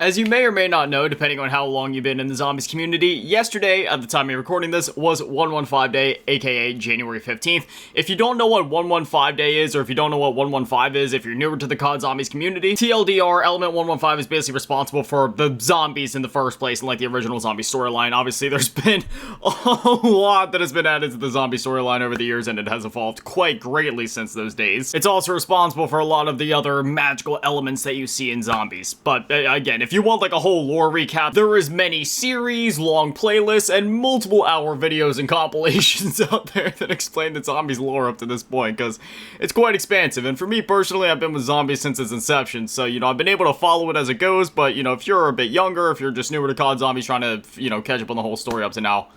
As you may or may not know, depending on how long you've been in the zombies community, yesterday, at the time of recording this, was 115 Day, aka January 15th. If you don't know what 115 Day is, or if you don't know what 115 is, if you're newer to the COD Zombies community, TLDR, Element 115 is basically responsible for the zombies in the first place, and like the original zombie storyline. Obviously, there's been a lot that has been added to the zombie storyline over the years, and it has evolved quite greatly since those days. It's also responsible for a lot of the other magical elements that you see in zombies. But again, if you want like a whole lore recap, there is many series, long playlists, and multiple hour videos and compilations out there that explain the zombies lore up to this point, because it's quite expansive. And for me personally, I've been with zombies since its inception, so I've been able to follow it as it goes. But if you're a bit younger, if you're just newer to COD Zombies trying to catch up on the whole story up to now,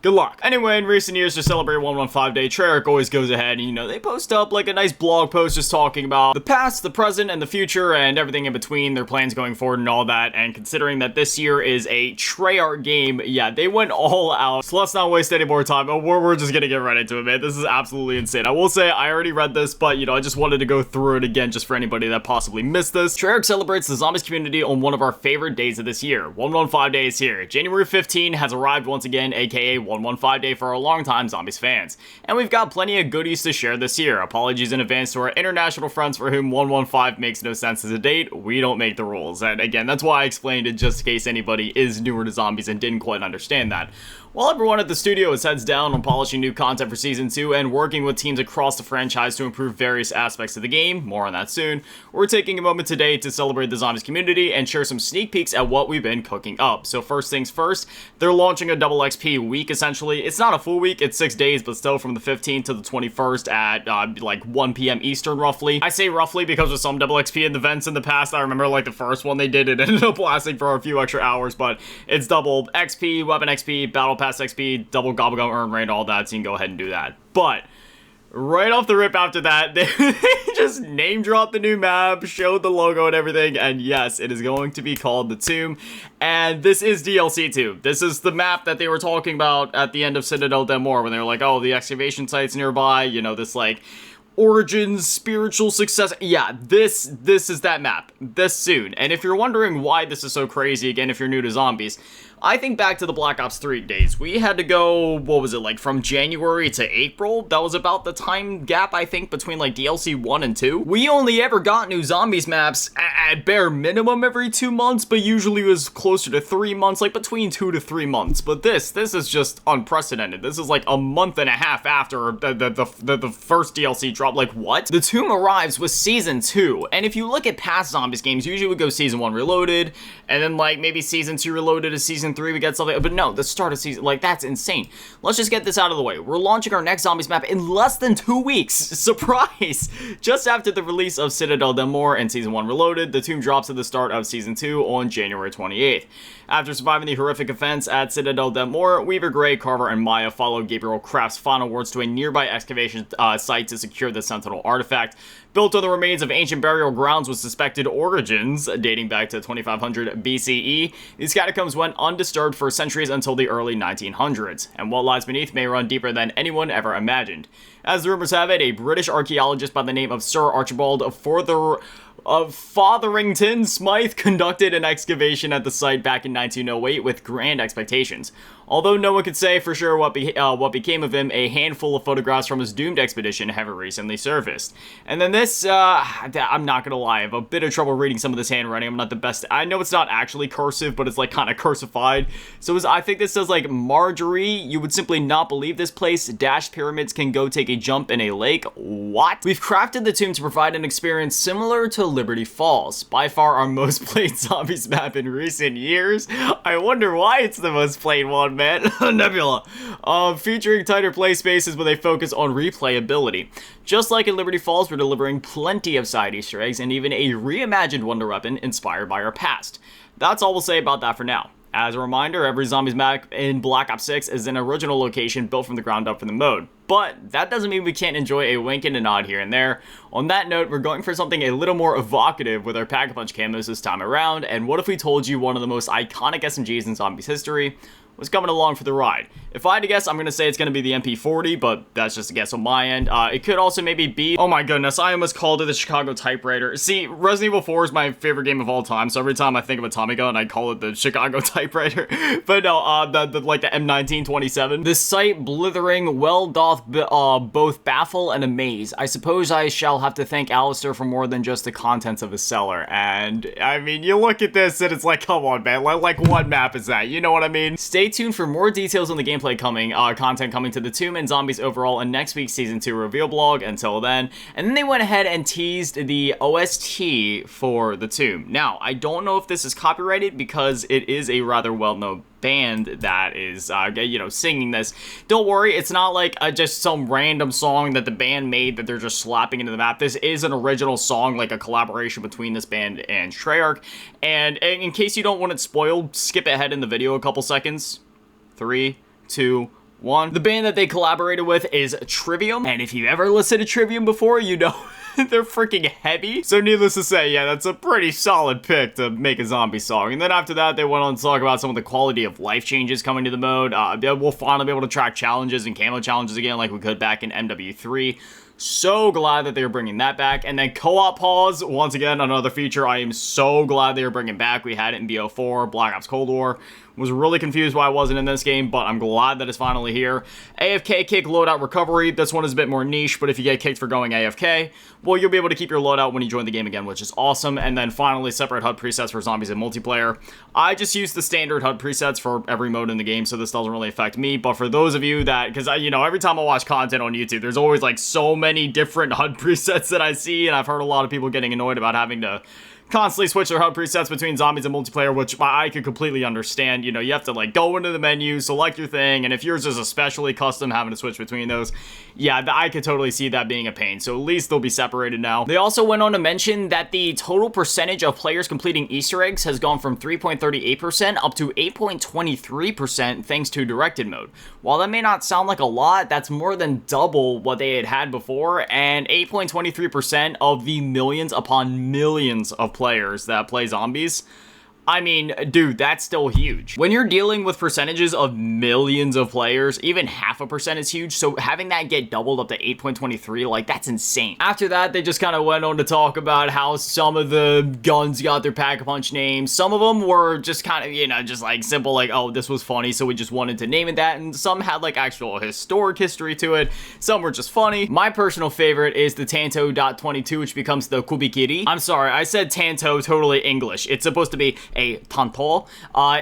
good luck. Anyway, in recent years, to celebrate 115 Day, Treyarch always goes ahead and, they post up like a nice blog post just talking about the past, the present, and the future, and everything in between, their plans going forward and all that. And considering that this year is a Treyarch game, yeah, they went all out. So let's not waste any more time. We're just gonna get right into it, man. This is absolutely insane. I will say, I already read this, but, I just wanted to go through it again just for anybody that possibly missed this. Treyarch celebrates the zombies community on one of our favorite days of this year. 115 Day is here. January 15 has arrived once again, aka 115 Day for our longtime Zombies fans. And we've got plenty of goodies to share this year. Apologies in advance to our international friends for whom 115 makes no sense as a date. We don't make the rules. And again, that's why I explained it just in case anybody is newer to zombies and didn't quite understand that. While everyone at the studio is heads down on polishing new content for Season 2 and working with teams across the franchise to improve various aspects of the game, more on that soon, we're taking a moment today to celebrate the Zombies community and share some sneak peeks at what we've been cooking up. So first things first, they're launching a double XP week essentially. It's not a full week, it's 6 days, but still from the 15th to the 21st at like 1 p.m. Eastern roughly. I say roughly because with some double XP events in the past, I remember like the first one they did, it ended up lasting for a few extra hours, but it's double XP, weapon XP, battle pass XP, double gobblegum earn rate, all that, so you can go ahead and do that. But right off the rip after that, they just name dropped the new map, showed the logo and everything, and yes, it is going to be called The Tomb, and this is DLC 2. This is the map that they were talking about at the end of Citadel del Mor, when they were like, oh, the excavation site's nearby, this like Origins, spiritual success. Yeah, this is that map. This soon. And if you're wondering why this is so crazy, again, if you're new to zombies, I think back to the Black Ops 3 days. We had to go, what was it, like from January to April? That was about the time gap, I think, between like DLC 1 and 2. We only ever got new zombies maps at bare minimum every 2 months, but usually it was closer to 3 months, like between 2 to 3 months. But this is just unprecedented. This is like a month and a half after the first DLC drop. Like, what? The Tomb arrives with Season 2, and if you look at past zombies games, usually we go Season 1 Reloaded, and then like maybe Season 2 Reloaded to Season 3 we get something, but no, the start of season, like, that's insane. Let's just get this out of the way. We're launching our next zombies map in less than 2 weeks. Surprise! Just after the release of Citadel del Mor and Season 1 Reloaded, the Tomb drops at the start of Season 2 on January 28th. After surviving the horrific offense at Citadel del Mor, Weaver Gray, Carver, and Maya follow Gabriel Kraft's final words to a nearby excavation site to secure the Sentinel artifact. Built on the remains of ancient burial grounds with suspected origins dating back to 2500 BCE, these catacombs went undisturbed for centuries until the early 1900s, and what lies beneath may run deeper than anyone ever imagined. As the rumors have it, a British archaeologist by the name of Sir Archibald Fotherington Smythe conducted an excavation at the site back in 1908 with grand expectations. Although no one could say for sure what became of him, a handful of photographs from his doomed expedition have recently surfaced. And then this, I'm not gonna lie, I have a bit of trouble reading some of this handwriting. I'm not the best. I know it's not actually cursive, but it's like kind of cursified. So I think this says like, Marjorie, you would simply not believe this place. Dashed pyramids can go take a jump in a lake. What? We've crafted the Tomb to provide an experience similar to Liberty Falls, by far our most played zombies map in recent years. I wonder why it's the most played one, man. Nebula. Featuring tighter play spaces with a focus on replayability. Just like in Liberty Falls, we're delivering plenty of side Easter eggs and even a reimagined wonder weapon inspired by our past. That's all we'll say about that for now. As a reminder, every zombies map in Black Ops 6 is an original location built from the ground up for the mode. But that doesn't mean we can't enjoy a wink and a nod here and there. On that note, we're going for something a little more evocative with our Pack-a-Punch camos this time around, and what if we told you one of the most iconic SMGs in zombies history was coming along for the ride. If I had to guess, I'm going to say it's going to be the MP40, but that's just a guess on my end. It could also maybe be, oh my goodness, I almost called it the Chicago Typewriter. See, Resident Evil 4 is my favorite game of all time, so every time I think of a Tommy gun, I call it the Chicago Typewriter. But no, like the M1927. This sight blithering well doth both baffle and amaze. I suppose I shall have to thank Alistair for more than just the contents of his cellar. And, I mean, you look at this and it's like, come on, man, like what map is that? You know what I mean? Stay tuned for more details on the gameplay coming, content coming to the Tomb and Zombies overall in next week's Season 2 reveal blog. Until then. And then they went ahead and teased the OST for the Tomb. Now, I don't know if this is copyrighted because it is a rather well-known band that is, singing this. Don't worry, it's not like just some random song that the band made that they're just slapping into the map. This is an original song, like a collaboration between this band and Treyarch. And in case you don't want it spoiled, skip ahead in the video a couple seconds. 3, 2, 1. The band that they collaborated with is Trivium, and if you ever listened to Trivium before, you know they're freaking heavy. So needless to say, yeah, that's a pretty solid pick to make a zombie song. And then after that, they went on to talk about some of the quality of life changes coming to the mode. We'll finally be able to track challenges and camo challenges again like we could back in MW3. So glad that they're bringing that back. And then co-op pause, once again, another feature I am so glad they are bringing back. We had it in BO4, Black Ops Cold War. Was really confused why I wasn't in this game, but I'm glad that it's finally here. AFK kick loadout recovery. This one is a bit more niche, but if you get kicked for going AFK, well, you'll be able to keep your loadout when you join the game again, which is awesome. And then finally, separate HUD presets for zombies and multiplayer. I just use the standard HUD presets for every mode in the game, so this doesn't really affect me. But for those of you that, because every time I watch content on YouTube, there's always like so many different HUD presets that I see, and I've heard a lot of people getting annoyed about having to constantly switch their HUD presets between zombies and multiplayer, which I could completely understand. You have to like go into the menu, select your thing, and if yours is especially custom, having to switch between those, yeah, I could totally see that being a pain. So at least they'll be separated now. They also went on to mention that the total percentage of players completing Easter eggs has gone from 3.38% up to 8.23% thanks to directed mode. While that may not sound like a lot, that's more than double what they had before, and 8.23% of the millions upon millions of players that play zombies. I mean, dude, that's still huge. When you're dealing with percentages of millions of players, even 0.5% is huge, so having that get doubled up to 8.23, like, that's insane. After that, they just kind of went on to talk about how some of the guns got their Pack-a-Punch names. Some of them were just kind of, just like simple, like, oh, this was funny, so we just wanted to name it that, and some had like actual historic history to it. Some were just funny. My personal favorite is the Tanto.22, which becomes the Kubikiri. I'm sorry, I said Tanto totally English. It's supposed to be a Tanto.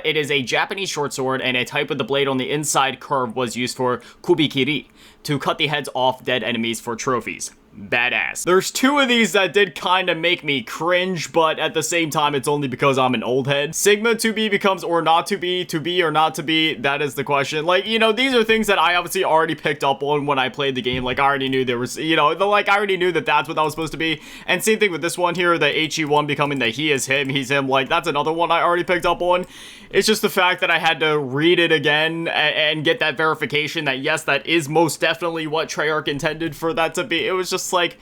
It is a Japanese short sword, and a type of the blade on the inside curve was used for Kubikiri, to cut the heads off dead enemies for trophies. Badass. There's two of these that did kind of make me cringe, but at the same time, it's only because I'm an old head. Sigma to be becomes or not to be or not to be, that is the question. Like, these are things that I obviously already picked up on when I played the game. Like, I already knew there was, I already knew that that's what that was supposed to be. And same thing with this one here, the HE1 becoming the he is him, he's him. Like, that's another one I already picked up on. It's just the fact that I had to read it again and get that verification that, yes, that is most definitely what Treyarch intended for that to be. It was just like,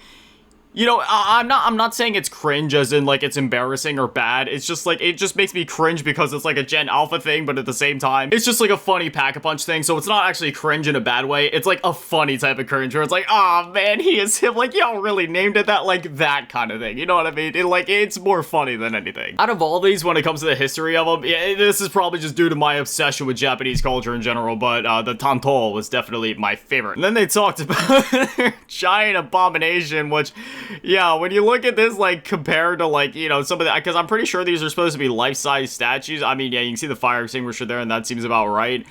I'm not saying it's cringe as in like it's embarrassing or bad. It's just like, it just makes me cringe because it's like a Gen Alpha thing, but at the same time, it's just like a funny Pack-a-Punch thing. So it's not actually cringe in a bad way. It's like a funny type of cringe where it's like, oh man, he is him. Like, y'all really named it that, like that kind of thing. You know what I mean? It's more funny than anything. Out of all these, when it comes to the history of them, yeah, this is probably just due to my obsession with Japanese culture in general, but the Tanto was definitely my favorite. And then they talked about giant abomination, which, yeah, when you look at this, like, compared to, like, some of the, because I'm pretty sure these are supposed to be life-size statues. I mean, yeah, you can see the fire extinguisher there, and that seems about right.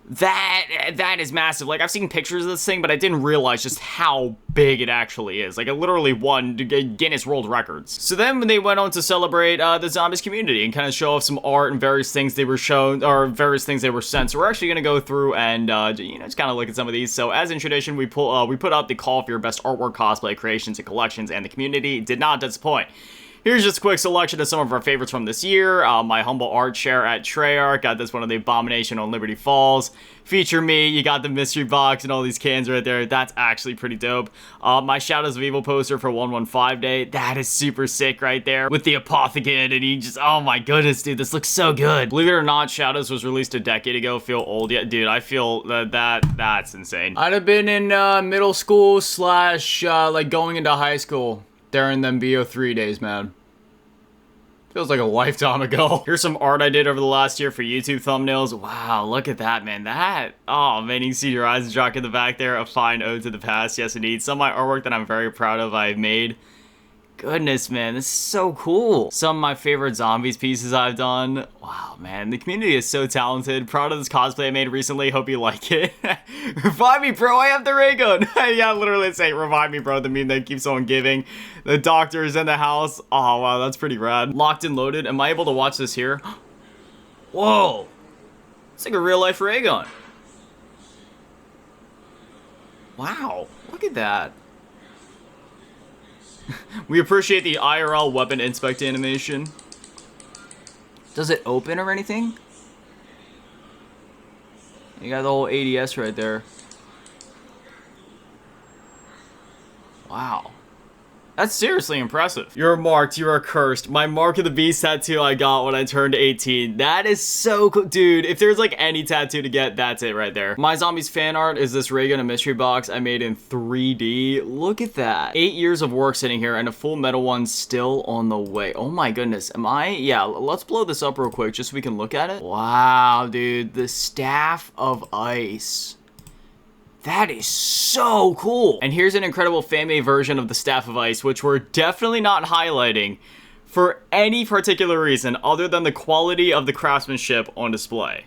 That is massive. Like, I've seen pictures of this thing, but I didn't realize just how big it actually is. Like, it literally won Guinness World Records. So then when they went on to celebrate the Zombies community and kind of show off some art and various things they were shown, or various things they were sent. So we're actually going to go through and, just kind of look at some of these. So as in tradition, we put out the call for your best artwork, cosplay, creations, and collections, and the community did not disappoint. Here's just a quick selection of some of our favorites from this year. My humble art share at Treyarch. Got this one of the Abomination on Liberty Falls. Feature me. You got the mystery box and all these cans right there. That's actually pretty dope. My Shadows of Evil poster for 115 Day. That is super sick right there. With the Apothicon and he just, oh my goodness, dude. This looks so good. Believe it or not, Shadows was released a decade ago. Feel old yet? Dude, I feel that's insane. I'd have been in middle school / like going into high school during them BO3 days, man. Feels like a lifetime ago. Here's some art I did over the last year for YouTube thumbnails. Wow, look at that, man. Oh man, you can see your eyes jock in the back there. A fine ode to the past, yes indeed. Some of my artwork that I'm very proud of I've made. Goodness, man, this is so cool. Some of my favorite zombies pieces I've done. Wow, man, the community is so talented. Proud of this cosplay I made recently. Hope you like it. Revive me, bro. I have the ray gun. Yeah, literally say, revive me, bro. The meme that keeps on giving. The doctor is in the house. Oh, wow, that's pretty rad. Locked and loaded. Am I able to watch this here? Whoa. It's like a real life ray gun. Wow, look at that. We appreciate the IRL weapon inspect animation. Does it open or anything? You got the whole ADS right there. Wow. That's seriously impressive. You're marked, you are cursed. My Mark of the Beast tattoo I got when I turned 18. That is so cool. Dude, if there's like any tattoo to get, that's it right there. My Zombies fan art is this ray gun and mystery box I made in 3D. Look at that. 8 years of work sitting here and a full metal one still on the way. Oh my goodness. Yeah, let's blow this up real quick just so we can look at it. Wow, dude. The Staff of Ice. That is so cool. And here's an incredible fan-made version of the Staff of Ice, which we're definitely not highlighting for any particular reason other than the quality of the craftsmanship on display.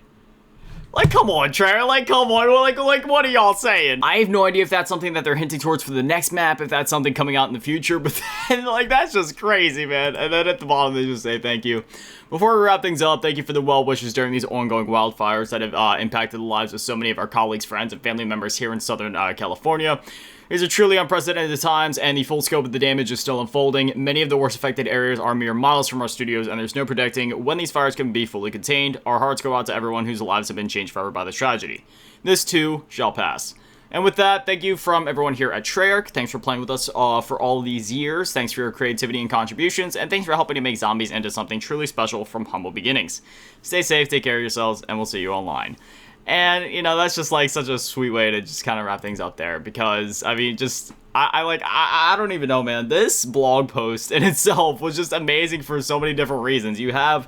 Like, come on, Trey. Like, come on. Like, what are y'all saying? I have no idea if that's something that they're hinting towards for the next map, if that's something coming out in the future, but then, like, that's just crazy, man. And then at the bottom, they just say thank you. Before we wrap things up, thank you for the well wishes during these ongoing wildfires that have impacted the lives of so many of our colleagues, friends, and family members here in Southern California. These are truly unprecedented times, and the full scope of the damage is still unfolding. Many of the worst affected areas are mere miles from our studios, and there's no predicting when these fires can be fully contained. Our hearts go out to everyone whose lives have been changed forever by this tragedy. This too shall pass. And with that, thank you from everyone here at Treyarch. Thanks for playing with us for all these years. Thanks for your creativity and contributions, and thanks for helping to make zombies into something truly special from humble beginnings. Stay safe, take care of yourselves, and we'll see you online. And, you know, that's just, like, such a sweet way to just kind of wrap things up there, because, I mean, just, I don't even know, man. This blog post in itself was just amazing for so many different reasons. You have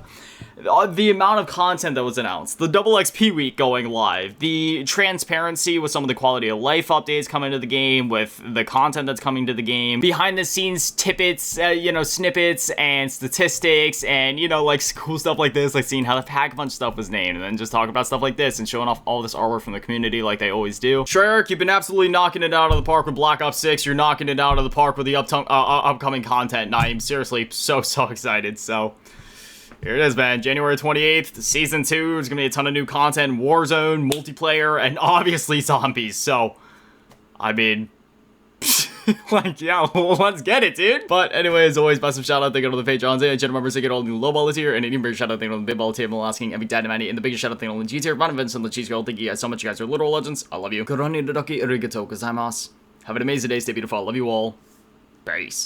the amount of content that was announced, the Double XP week going live, the transparency with some of the quality of life updates coming to the game, with the content that's coming to the game, behind the scenes tidbits, you know, snippets and statistics, and, you know, like cool stuff like this, like seeing how the Pack-a-Punch stuff was named, and then just talking about stuff like this and showing off all this artwork from the community like they always do. Treyarch, you've been absolutely knocking it out of the park with Black Ops 6. You're knocking it out of the park with the upcoming content, and I am seriously so excited. So here it is, man. January 28th, Season 2. There's going to be a ton of new content, Warzone, multiplayer, and obviously zombies. So, I mean, like, yeah, let's get it, dude. But anyway, as always, massive shout out, thank you to the Patrons and channel members, thank you to all the new low ballers here, and an even bigger shout out, thank you to the big ball table asking every dad and and the biggest shout out, thank you to the G tier, Ron Events, and the Cheese Girl. Thank you guys so much. You guys are literal legends. I love you. Have an amazing day. Stay beautiful. I love you all. Peace.